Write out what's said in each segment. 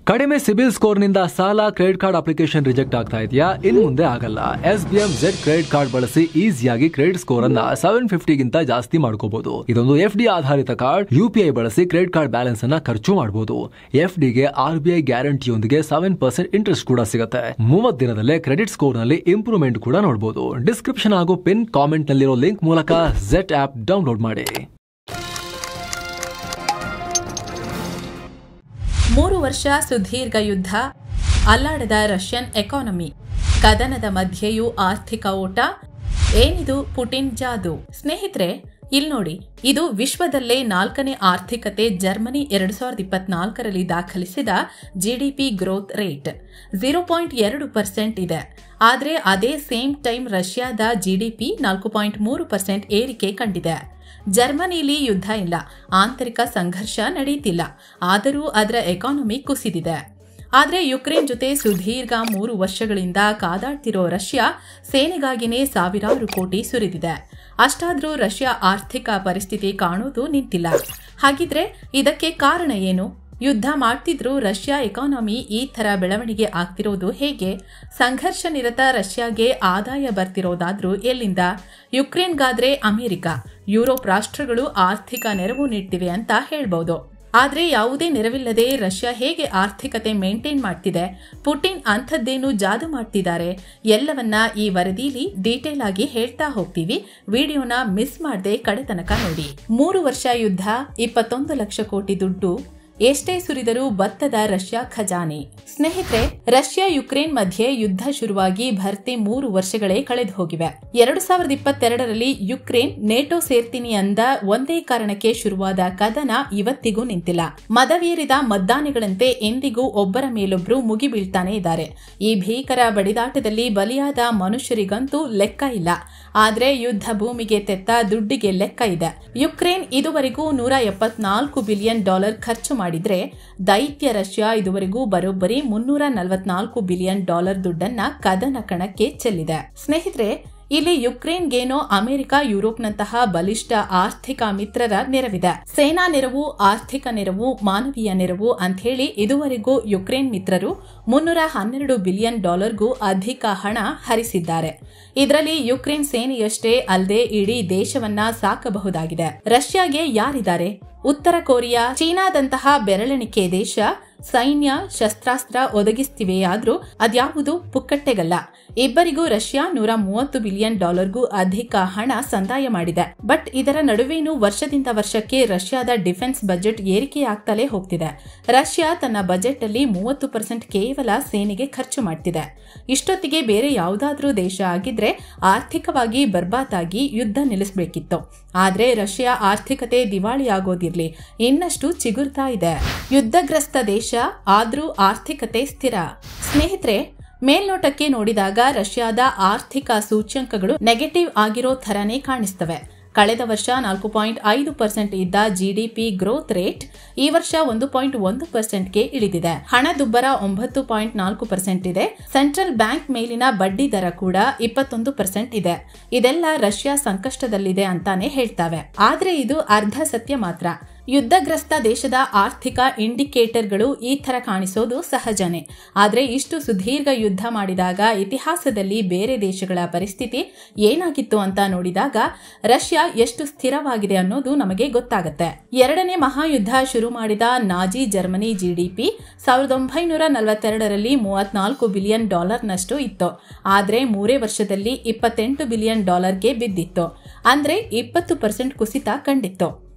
ಕಡಿಮೆ ಸಿಬಿಲ್ ಸ್ಕೋರ್ ನಿಂದ ಸಾಲ ಕ್ರೆಡಿಟ್ ಕಾರ್ಡ್ ಅಪ್ಲಿಕೇಶನ್ ರಿಜೆಕ್ಟ್ ಆಗ್ತಾ ಇದೆಯಾ? ಇನ್ನು ಮುಂದೆ ಆಗಲ್ಲ. SBM Z ಕ್ರೆಡಿಟ್ ಕಾರ್ಡ್ ಬಳಸಿ ಈಸಿಯಾಗಿ ಕ್ರೆಡಿಟ್ ಸ್ಕೋರ್ ಅನ್ನ 750 ಗಿಂತ ಜಾಸ್ತಿ ಮಾಡ್ಕೋಬಹುದು. ಇದೊಂದು FD ಆಧಾರಿತ ಕಾರ್ಡ್. UPI ಬಳಸಿ ಕ್ರೆಡಿಟ್ ಕಾರ್ಡ್ ಬ್ಯಾಲೆನ್ಸ್ ಅನ್ನ ಖರ್ಚು ಮಾಡಬಹುದು. FD ಗೆ RBI ಗ್ಯಾರಂಟಿಯೊಂದಿಗೆ 7% ಇಂಟ್ರೆಸ್ಟ್ ಕೂಡ ಸಿಗುತ್ತೆ. 30 ದಿನದಲ್ಲೇ ಕ್ರೆಡಿಟ್ ಸ್ಕೋರ್ ನಲ್ಲಿ ಇಂಪ್ರೂವ್ಮೆಂಟ್ ಕೂಡ ನೋಡಬಹುದು. ಡಿಸ್ಕ್ರಿಪ್ಷನ್ ಹಾಗೂ ಪಿನ್ ಕಾಮೆಂಟ್ ನಲ್ಲಿರೋ ಲಿಂಕ್ ಮೂಲಕ Z ಆಪ್ ಡೌನ್ಲೋಡ್ ಮಾಡಿ. 3 ವರ್ಷ ಸುದೀರ್ಘ ಯುದ್ಧ, ಅಲ್ಲಾಡದ ರಷ್ಯನ್ ಎಕಾನಮಿ, ಕದನದ ಮಧ್ಯೆಯೂ ಆರ್ಥಿಕ ಓಟ, ಏನಿದು ಪುಟಿನ್ ಜಾದು? ಸ್ನೇಹಿತರೆ, ಇಲ್ಲಿ ನೋಡಿ, ಇದು ವಿಶ್ವದಲ್ಲೇ 4ನೇ ಆರ್ಥಿಕತೆ. ಜರ್ಮನಿ 2024ರಲ್ಲಿ ದಾಖಲಿಸಿದ GDP ಗ್ರೋತ್ ರೇಟ್ 0.2% ಇದೆ. ಆದರೆ ಅದೇ ಸೇಮ್ ಟೈಮ್ ರಷ್ಯಾದ GDP 4.3% ಏರಿಕೆ ಕಂಡಿದೆ. ಜರ್ಮನಿಲಿ ಯುದ್ಧ ಇಲ್ಲ, ಆಂತರಿಕ ಸಂಘರ್ಷ ನಡೆಯುತ್ತಿಲ್ಲ, ಆದರೂ ಅದರ ಎಕಾನಮಿ ಕುಸಿದಿದೆ. ಆದರೆ ಯುಕ್ರೇನ್ ಜೊತೆ ಸುದೀರ್ಘ 3 ವರ್ಷಗಳಿಂದ ಕಾದಾಡ್ತಿರೋ ರಷ್ಯಾ ಸೇನೆಗಾಗಿನೇ ಸಾವಿರಾರು ಕೋಟಿ ಸುರಿದಿದೆ. ಅಷ್ಟಾದರೂ ರಷ್ಯಾ ಆರ್ಥಿಕ ಪರಿಸ್ಥಿತಿ ಕಾಣೋದು ನಿಂತಿಲ್ಲ. ಹಾಗಿದ್ರೆ ಇದಕ್ಕೆ ಕಾರಣ ಏನು? ಯುದ್ಧ ಮಾಡ್ತಿದ್ರು ರಷ್ಯಾ ಎಕಾನಮಿ ಈ ಥರ ಬೆಳವಣಿಗೆ ಆಗ್ತಿರೋದು ಹೇಗೆ? ಸಂಘರ್ಷ ನಿರತ ರಷ್ಯಾಗೆ ಆದಾಯ ಬರ್ತಿರೋದಾದ್ರೂ ಎಲ್ಲಿಂದ? ಯುಕ್ರೇನ್ಗಾದ್ರೆ ಅಮೆರಿಕ, ಯುರೋಪ್ ರಾಷ್ಟ್ರಗಳು ಆರ್ಥಿಕ ನೆರವು ನೀಡ್ತಿವೆ ಅಂತ ಹೇಳ್ಬೋದು. ಆದ್ರೆ ಯಾವುದೇ ನೆರವಿಲ್ಲದೆ ರಷ್ಯಾ ಹೇಗೆ ಆರ್ಥಿಕತೆ ಮೇಂಟೈನ್ ಮಾಡ್ತಿದೆ? ಪುಟಿನ್ ಅಂಥದ್ದೇನು ಜಾದು ಮಾಡ್ತಿದ್ದಾರೆ? ಎಲ್ಲವನ್ನ ಈ ವರದಿಲಿ ಡೀಟೇಲ್ ಆಗಿ ಹೇಳ್ತಾ ಹೋಗ್ತೀವಿ. ವಿಡಿಯೋನ ಮಿಸ್ ಮಾಡದೆ ಕಡೆ ತನಕ ನೋಡಿ. 3 ವರ್ಷ ಯುದ್ಧ, 21 ಲಕ್ಷ ಕೋಟಿ ದುಡ್ಡು, ಎಷ್ಟೇ ಸುರಿದರೂ ಬತ್ತದ ರಷ್ಯಾ ಖಜಾನೆ. ಸ್ನೇಹಿತರೆ, ರಷ್ಯಾ ಯುಕ್ರೇನ್ ಮಧ್ಯೆ ಯುದ್ಧ ಶುರುವಾಗಿ ಭರ್ತಿ 3 ವರ್ಷಗಳೇ ಕಳೆದು ಹೋಗಿವೆ. 2022ರಲ್ಲಿ ಯುಕ್ರೇನ್ ನೇಟೋ ಸೇರ್ತೀನಿ ಅಂದ ಒಂದೇ ಕಾರಣಕ್ಕೆ ಶುರುವಾದ ಕದನ ಇವತ್ತಿಗೂ ನಿಂತಿಲ್ಲ. ಮದವೇರಿದ ಮದ್ದಾನೆಗಳಂತೆ ಎಂದಿಗೂ ಒಬ್ಬರ ಮೇಲೊಬ್ರು ಮುಗಿ ಬೀಳ್ತಾನೆ ಇದ್ದಾರೆ. ಈ ಭೀಕರ ಬಡಿದಾಟದಲ್ಲಿ ಬಲಿಯಾದ ಮನುಷ್ಯರಿಗಂತೂ ಲೆಕ್ಕ ಇಲ್ಲ. ಆದ್ರೆ ಯುದ್ಧ ಭೂಮಿಗೆ ತೆತ್ತ ದುಡ್ಡಿಗೆ ಲೆಕ್ಕ ಇದೆ. ಯುಕ್ರೇನ್ ಇದುವರೆಗೂ $174 ಬಿಲಿಯನ್ ಖರ್ಚು ಮಾಡಿದ್ರೆ, ದೈತ್ಯ ರಷ್ಯಾ ಇದುವರೆಗೂ ಬರೋಬ್ಬರಿ $344 ಬಿಲಿಯನ್ ದುಡ್ಡನ್ನ ಕದನ ಕಣಕ್ಕೆ ಚೆಲ್ಲಿದೆ. ಸ್ನೇಹಿತರೆ, ಇಲ್ಲಿ ಯುಕ್ರೇನ್ಗೇನೋ ಅಮೆರಿಕ, ಯುರೋಪ್ನಂತಹ ಬಲಿಷ್ಠ ಆರ್ಥಿಕ ಮಿತ್ರರ ನೆರವಿದೆ. ಸೇನಾ ನೆರವು, ಆರ್ಥಿಕ ನೆರವು, ಮಾನವೀಯ ನೆರವು ಅಂತ ಹೇಳಿ ಇದುವರೆಗೂ ಯುಕ್ರೇನ್ ಮಿತ್ರರು $312 ಬಿಲಿಯನ್ ಅಧಿಕ ಹಣ ಹರಿಸಿದ್ದಾರೆ. ಇದರಲ್ಲಿ ಯುಕ್ರೇನ್ ಸೇನೆಯಷ್ಟೇ ಅಲ್ಲದೆ ಇಡೀ ದೇಶವನ್ನ ಸಾಕಬಹುದಾಗಿದೆ. ರಷ್ಯಾಗೆ ಯಾರಿದ್ದಾರೆ? ಉತ್ತರ ಕೊರಿಯಾ, ಚೀನಾದಂತಹ ಬೆರಳೆಣಿಕೆ ದೇಶ ಸೈನ್ಯ ಶಸ್ತ್ರಾಸ್ತ್ರ ಒದಗಿಸ್ತಿವೆಯಾದ್ರೂ ಅದ್ಯಾವುದು ಪುಕ್ಕಟ್ಟೆಗಲ್ಲ. ಇಬ್ಬರಿಗೂ ರಷ್ಯಾ $130 ಬಿಲಿಯನ್ ಅಧಿಕ ಹಣ ಸಂದಾಯ ಮಾಡಿದೆ. ಬಟ್ ಇದರ ನಡುವೇನೂ ವರ್ಷದಿಂದ ವರ್ಷಕ್ಕೆ ರಷ್ಯಾದ ಡಿಫೆನ್ಸ್ ಬಜೆಟ್ ಏರಿಕೆಯಾಗ್ತಲೇ ಹೋಗ್ತಿದೆ. ರಷ್ಯಾ ತನ್ನ ಬಜೆಟ್ ಅಲ್ಲಿ 30% ಕೇವಲ ಸೇನೆಗೆ ಖರ್ಚು ಮಾಡ್ತಿದೆ. ಇಷ್ಟೊತ್ತಿಗೆ ಬೇರೆ ಯಾವುದಾದ್ರೂ ದೇಶ ಆಗಿದ್ರೆ ಆರ್ಥಿಕವಾಗಿ ಬರ್ಬಾದಾಗಿ ಯುದ್ಧ ನಿಲ್ಲಿಸಬೇಕಿತ್ತು. ಆದ್ರೆ ರಷ್ಯಾ ಆರ್ಥಿಕತೆ ದಿವಾಳಿಯಾಗೋದಿರ್ಲಿ, ಇನ್ನಷ್ಟು ಚಿಗುರ್ತಾ ಇದೆ. ಯುದ್ಧಗ್ರಸ್ತ ದೇಶ ಆದ್ರೂ ಆರ್ಥಿಕತೆ ಸ್ಥಿರ. ಸ್ನೇಹಿತರೆ, ಮೇಲ್ನೋಟಕ್ಕೆ ನೋಡಿದಾಗ ರಷ್ಯಾದ ಆರ್ಥಿಕ ಸೂಚ್ಯಂಕಗಳು ನೆಗೆಟಿವ್ ಆಗಿರೋ ಥರನೇ ಕಾಣಿಸ್ತವೆ. ಕಳೆದ ವರ್ಷ 4.5% ಇದ್ದ GDP ಗ್ರೋತ್ ರೇಟ್ ಈ ವರ್ಷ 1.1%ಗೆ ಇಳಿದಿದೆ. ಹಣದುಬ್ಬರ 9.4% ಇದೆ. ಸೆಂಟ್ರಲ್ ಬ್ಯಾಂಕ್ ಮೇಲಿನ ಬಡ್ಡಿ ದರ ಕೂಡ 21% ಇದೆ. ಇದೆಲ್ಲ ರಷ್ಯಾ ಸಂಕಷ್ಟದಲ್ಲಿದೆ ಅಂತಾನೆ ಹೇಳ್ತಾವೆ. ಆದ್ರೆ ಇದು ಅರ್ಧ ಸತ್ಯ ಮಾತ್ರ. ಯುದ್ಧಗ್ರಸ್ತ ದೇಶದ ಆರ್ಥಿಕ ಇಂಡಿಕೇಟರ್ಗಳು ಈ ತರ ಕಾಣಿಸೋದು ಸಹಜನೇ. ಆದ್ರೆ ಇಷ್ಟು ಸುದೀರ್ಘ ಯುದ್ಧ ಮಾಡಿದಾಗ ಇತಿಹಾಸದಲ್ಲಿ ಬೇರೆ ದೇಶಗಳ ಪರಿಸ್ಥಿತಿ ಏನಾಗಿತ್ತು ಅಂತ ನೋಡಿದಾಗ ರಷ್ಯಾ ಎಷ್ಟು ಸ್ಥಿರವಾಗಿದೆ ಅನ್ನೋದು ನಮಗೆ ಗೊತ್ತಾಗುತ್ತೆ. 2ನೇ ಮಹಾಯುದ್ಧ ಶುರು ಮಾಡಿದ ನಾಜಿ ಜರ್ಮನಿ GDP 1942ರಲ್ಲಿ $34 ಬಿಲಿಯನ್ ನಷ್ಟು ಇತ್ತು. ಆದ್ರೆ 3 ವರ್ಷದಲ್ಲಿ $28 ಬಿಲಿಯನ್ ಗೆ ಬಿದ್ದಿತ್ತು. ಅಂದ್ರೆ 20% ಕುಸಿತ ಕಂಡಿತ್ತು.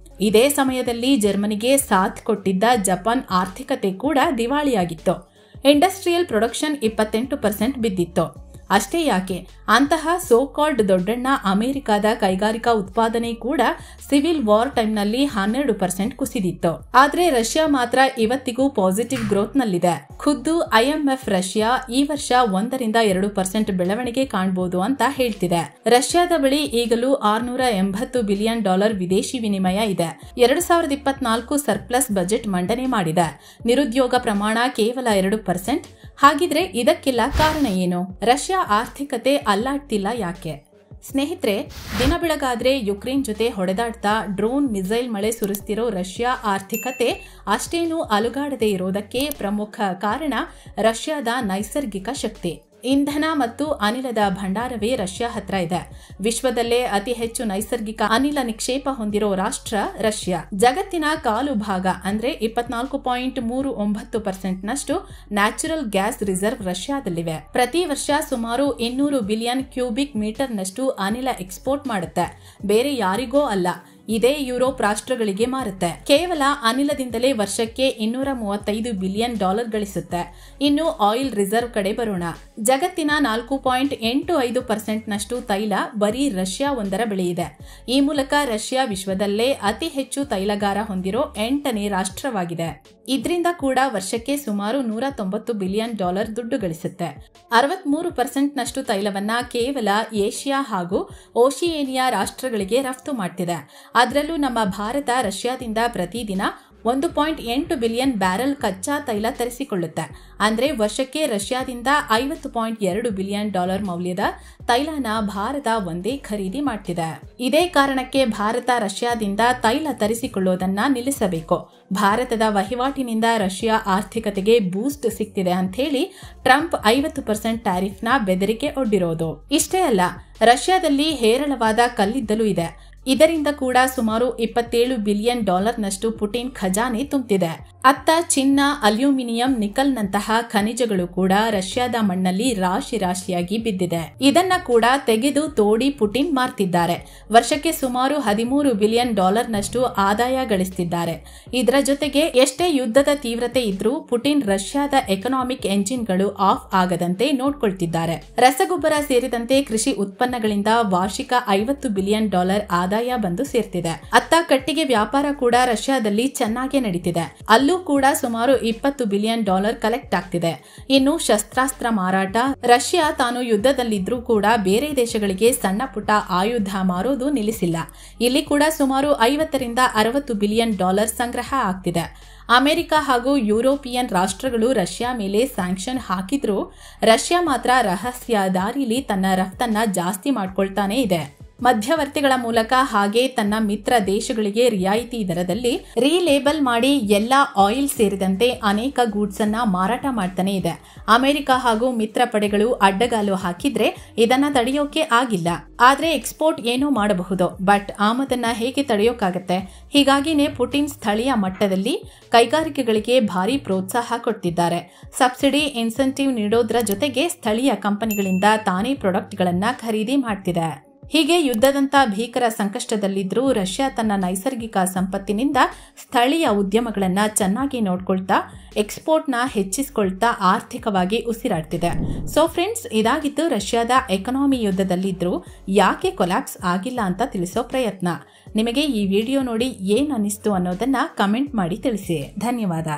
ಇದೇ ಸಮಯದಲ್ಲಿ ಜರ್ಮನಿಗೆ ಸಾಥ್ ಕೊಟ್ಟಿದ್ದ ಜಪಾನ್ ಆರ್ಥಿಕತೆ ಕೂಡ ದಿವಾಳಿಯಾಗಿತ್ತು. ಇಂಡಸ್ಟ್ರಿಯಲ್ ಪ್ರೊಡಕ್ಷನ್ 28% ಬಿದ್ದಿತ್ತು. ಅಷ್ಟೇ ಯಾಕೆ, ಅಂತಹ ಸೋ ಕಾಲ್ಡ್ ದೊಡ್ಡಣ್ಣ ಅಮೆರಿಕದ ಕೈಗಾರಿಕಾ ಉತ್ಪಾದನೆ ಕೂಡ ಸಿವಿಲ್ ವಾರ್ ಟೈಮ್ನಲ್ಲಿ 12% ಕುಸಿದಿತ್ತು. ಆದ್ರೆ ರಷ್ಯಾ ಮಾತ್ರ ಇವತ್ತಿಗೂ ಪಾಸಿಟಿವ್ ಗ್ರೋತ್ ನಲ್ಲಿದೆ. ಖುದ್ದು IMF ರಷ್ಯಾ ಈ ವರ್ಷ 1-2% ಬೆಳವಣಿಗೆ ಕಾಣಬಹುದು ಅಂತ ಹೇಳ್ತಿದೆ. ರಷ್ಯಾದ ಬಳಿ ಈಗಲೂ $680 ಬಿಲಿಯನ್ ವಿದೇಶಿ ವಿನಿಮಯ ಇದೆ. 2024 ಸರ್ಪ್ಲಸ್ ಬಜೆಟ್ ಮಂಡನೆ ಮಾಡಿದೆ. ನಿರುದ್ಯೋಗ ಪ್ರಮಾಣ ಕೇವಲ 2%. ಹಾಗಿದ್ರೆ ಇದಕ್ಕೆಲ್ಲ ಕಾರಣ ಏನು? ರಷ್ಯಾ ಆರ್ಥಿಕತೆ ಅಲ್ಲಾಡ್ತಿಲ್ಲ ಯಾಕೆ? ಸ್ನೇಹಿತರೆ, ದಿನ ಬೆಳಗಾದ್ರೆ ಯುಕ್ರೇನ್ ಜೊತೆ ಹೊಡೆದಾಡ್ತಾ ಡ್ರೋನ್ ಮಿಸೈಲ್ ಮಳೆ ಸುರಿಸ್ತಿರೋ ರಷ್ಯಾ ಆರ್ಥಿಕತೆ ಅಷ್ಟೇನೂ ಅಲುಗಾಡದೇ ಇರೋದಕ್ಕೆ ಪ್ರಮುಖ ಕಾರಣ ರಷ್ಯಾದ ನೈಸರ್ಗಿಕ ಶಕ್ತಿ. ಇಂಧನ ಮತ್ತು ಅನಿಲದ ಭಂಡಾರವೇ ರಷ್ಯಾ ಹತ್ರ ಇದೆ. ವಿಶ್ವದಲ್ಲೇ ಅತಿ ಹೆಚ್ಚು ನೈಸರ್ಗಿಕ ಅನಿಲ ನಿಕ್ಷೇಪ ಹೊಂದಿರೋ ರಾಷ್ಟ್ರ ರಷ್ಯಾ. ಜಗತ್ತಿನ ಕಾಲು ಭಾಗ ಅಂದ್ರೆ 24.39% ನಷ್ಟು ನ್ಯಾಚುರಲ್ ಗ್ಯಾಸ್ ರಿಸರ್ವ್ ರಷ್ಯಾದಲ್ಲಿವೆ. ಪ್ರತಿ ವರ್ಷ ಸುಮಾರು 200 ಬಿಲಿಯನ್ ಕ್ಯೂಬಿಕ್ ಮೀಟರ್ ನಷ್ಟು ಅನಿಲ ಎಕ್ಸ್ಪೋರ್ಟ್ ಮಾಡುತ್ತೆ. ಬೇರೆ ಯಾರಿಗೋ ಅಲ್ಲ, ಇದೇ ಯುರೋಪ್ ರಾಷ್ಟ್ರಗಳಿಗೆ ಮಾರುತ್ತೆ. ಕೇವಲ ಅನಿಲದಿಂದಲೇ ವರ್ಷಕ್ಕೆ $235 ಬಿಲಿಯನ್ ಗಳಿಸುತ್ತೆ. ಇನ್ನು ಆಯಿಲ್ ರಿಸರ್ವ್ ಕಡೆ ಬರೋಣ. ಜಗತ್ತಿನ 4.85% ನಷ್ಟು ತೈಲ ಬರೀ ರಷ್ಯಾ ಒಂದರ ಬೆಳೆಯಿದೆ. ಈ ಮೂಲಕ ರಷ್ಯಾ ವಿಶ್ವದಲ್ಲೇ ಅತಿ ಹೆಚ್ಚು ತೈಲಗಾರ ಹೊಂದಿರೋ 8ನೇ ರಾಷ್ಟ್ರವಾಗಿದೆ. ಇದರಿಂದ ಕೂಡ ವರ್ಷಕ್ಕೆ ಸುಮಾರು $190 ಬಿಲಿಯನ್ ದುಡ್ಡು ಗಳಿಸುತ್ತೆ. 63% ನಷ್ಟು ತೈಲವನ್ನ ಕೇವಲ ಏಷ್ಯಾ ಹಾಗೂ ಓಷಿಯೇನಿಯಾ ರಾಷ್ಟ್ರಗಳಿಗೆ ರಫ್ತು ಮಾಡ್ತಿದೆ. ಅದರಲ್ಲೂ ನಮ್ಮ ಭಾರತ ರಷ್ಯಾದಿಂದ ಪ್ರತಿದಿನ 1.8 ಬಿಲಿಯನ್ ಬ್ಯಾರೆಲ್ ಕಚ್ಚಾ ತೈಲ ತರಿಸಿಕೊಳ್ಳುತ್ತೆ. ಅಂದ್ರೆ ವರ್ಷಕ್ಕೆ ರಷ್ಯಾದಿಂದ $50.2 ಬಿಲಿಯನ್ ಮೌಲ್ಯದ ತೈಲನ ಭಾರತ ಒಂದೇ ಖರೀದಿ ಮಾಡ್ತಿದೆ. ಇದೇ ಕಾರಣಕ್ಕೆ ಭಾರತ ರಷ್ಯಾದಿಂದ ತೈಲ ತರಿಸಿಕೊಳ್ಳೋದನ್ನ ನಿಲ್ಲಿಸಬೇಕು. ಭಾರತದ ವಹಿವಾಟಿನಿಂದ ರಷ್ಯಾ ಆರ್ಥಿಕತೆಗೆ ಬೂಸ್ಟ್ ಸಿಗ್ತಿದೆ ಅಂತ ಹೇಳಿ ಟ್ರಂಪ್ 50% ಟ್ಯಾರಿಫ್ನ ಬೆದರಿಕೆ ಒಡ್ಡಿರೋದು. ಇಷ್ಟೇ ಅಲ್ಲ, ರಷ್ಯಾದಲ್ಲಿ ಹೇರಳವಾದ ಕಲ್ಲಿದ್ದಲು ಇದೆ. ಇದರಿಂದ ಕೂಡ ಸುಮಾರು $27 ಬಿಲಿಯನ್ ನಷ್ಟು ಪುಟಿನ್ ಖಜಾನೆ ತುಂಬಿದೆ. ಅತ್ತ ಚಿನ್ನ, ಅಲ್ಯೂಮಿನಿಯಂ, ನಿಕಲ್ನಂತಹ ಖನಿಜಗಳು ಕೂಡ ರಷ್ಯಾದ ಮಣ್ಣಲ್ಲಿ ರಾಶಿ ರಾಶಿಯಾಗಿ ಬಿದ್ದಿದೆ. ಇದನ್ನ ಕೂಡ ತೆಗೆದು ತೋಡಿ ಪುಟಿನ್ ಮಾರ್ತಿದ್ದಾರೆ. ವರ್ಷಕ್ಕೆ ಸುಮಾರು $13 ಬಿಲಿಯನ್ ನಷ್ಟು ಆದಾಯ ಗಳಿಸ್ತಿದ್ದಾರೆ. ಇದರ ಜೊತೆಗೆ ಎಷ್ಟೇ ಯುದ್ಧದ ತೀವ್ರತೆ ಇದ್ರೂ ಪುಟಿನ್ ರಷ್ಯಾದ ಎಕನಾಮಿಕ್ ಎಂಜಿನ್ಗಳು ಆಫ್ ಆಗದಂತೆ ನೋಡ್ಕೊಳ್ತಿದ್ದಾರೆ. ರಸಗೊಬ್ಬರ ಸೇರಿದಂತೆ ಕೃಷಿ ಉತ್ಪನ್ನಗಳಿಂದ ವಾರ್ಷಿಕ $50 ಬಿಲಿಯನ್ ಆದಾಯ ಬಂದು ಸೇರ್ತಿದೆ. ಅತ್ತ ಕಟ್ಟಿಗೆ ವ್ಯಾಪಾರ ಕೂಡ ರಷ್ಯಾದಲ್ಲಿ ಚೆನ್ನಾಗಿ ನಡೀತಿದೆ. ಅಲ್ಲೂ ಕೂಡ ಸುಮಾರು $20 ಬಿಲಿಯನ್ ಕಲೆಕ್ಟ್ ಆಗ್ತಿದೆ. ಇನ್ನು ಶಸ್ತ್ರಾಸ್ತ್ರ ಮಾರಾಟ, ರಷ್ಯಾ ತಾನು ಯುದ್ಧದಲ್ಲಿದ್ರೂ ಕೂಡ ಬೇರೆ ದೇಶಗಳಿಗೆ ಸಣ್ಣ ಪುಟ್ಟ ಆಯುಧ ಮಾರೋದು ನಿಲ್ಲಿಸಿಲ್ಲ. ಇಲ್ಲಿ ಕೂಡ ಸುಮಾರು $50-60 ಬಿಲಿಯನ್ ಸಂಗ್ರಹ ಆಗ್ತಿದೆ. ಅಮೆರಿಕ ಹಾಗೂ ಯುರೋಪಿಯನ್ ರಾಷ್ಟ್ರಗಳು ರಷ್ಯಾ ಮೇಲೆ ಸ್ಯಾಂಕ್ಷನ್ ಹಾಕಿದ್ರೂ ರಷ್ಯಾ ಮಾತ್ರ ರಹಸ್ಯ ದಾರಿಲಿ ತನ್ನ ರಫ್ತನ್ನ ಜಾಸ್ತಿ ಮಾಡ್ಕೊಳ್ತಾನೆ ಇದೆ. ಮಧ್ಯವರ್ತಿಗಳ ಮೂಲಕ ಹಾಗೆ ತನ್ನ ಮಿತ್ರ ದೇಶಗಳಿಗೆ ರಿಯಾಯಿತಿ ದರದಲ್ಲಿ ರೀಲೇಬಲ್ ಮಾಡಿ ಎಲ್ಲಾ ಆಯಿಲ್ ಸೇರಿದಂತೆ ಅನೇಕ ಗೂಡ್ಸ್ ಅನ್ನ ಮಾರಾಟ ಮಾಡ್ತಾನೆ ಇದೆ. ಅಮೆರಿಕ ಹಾಗೂ ಮಿತ್ರ ಪಡೆಗಳು ಅಡ್ಡಗಾಲು ಹಾಕಿದ್ರೆ ಇದನ್ನ ತಡೆಯೋಕೆ ಆಗಿಲ್ಲ. ಆದ್ರೆ ಎಕ್ಸ್ಪೋರ್ಟ್ ಏನೋ ಮಾಡಬಹುದು, ಬಟ್ ಆಮದನ್ನ ಹೇಗೆ ತಡೆಯೋಕ್ಕಾಗತ್ತೆ? ಹೀಗಾಗಿನೇ ಪುಟಿನ್ ಸ್ಥಳೀಯ ಮಟ್ಟದಲ್ಲಿ ಕೈಗಾರಿಕೆಗಳಿಗೆ ಭಾರಿ ಪ್ರೋತ್ಸಾಹ ಕೊಡ್ತಿದ್ದಾರೆ. ಸಬ್ಸಿಡಿ, ಇನ್ಸೆಂಟಿವ್ ನೀಡೋದ್ರ ಜೊತೆಗೆ ಸ್ಥಳೀಯ ಕಂಪನಿಗಳಿಂದ ತಾನೇ ಪ್ರಾಡಕ್ಟ್ಗಳನ್ನ ಖರೀದಿ ಮಾಡ್ತಿದೆ. ಹೀಗೆ ಯುದ್ಧದಂತ ಭೀಕರ ಸಂಕಷ್ಟದಲ್ಲಿದ್ರೂ ರಷ್ಯಾ ತನ್ನ ನೈಸರ್ಗಿಕ ಸಂಪತ್ತಿನಿಂದ ಸ್ಥಳೀಯ ಉದ್ಯಮಗಳನ್ನ ಚೆನ್ನಾಗಿ ನೋಡ್ಕೊಳ್ತಾ ಎಕ್ಸ್ಪೋರ್ಟ್ನ ಹೆಚ್ಚಿಸ್ಕೊಳ್ತಾ ಆರ್ಥಿಕವಾಗಿ ಉಸಿರಾಡ್ತಿದೆ. ಸೊ ಫ್ರೆಂಡ್ಸ್, ಇದಾಗಿತ್ತು ರಷ್ಯಾದ ಎಕನಾಮಿ ಯುದ್ಧದಲ್ಲಿದ್ರೂ ಯಾಕೆ ಕೊಲ್ಯಾಪ್ಸ್ ಆಗಿಲ್ಲ ಅಂತ ತಿಳಿಸೋ ಪ್ರಯತ್ನ. ನಿಮಗೆ ಈ ವಿಡಿಯೋ ನೋಡಿ ಏನ್ ಅನ್ನಿಸ್ತು ಅನ್ನೋದನ್ನ ಕಮೆಂಟ್ ಮಾಡಿ ತಿಳಿಸಿ. ಧನ್ಯವಾದ.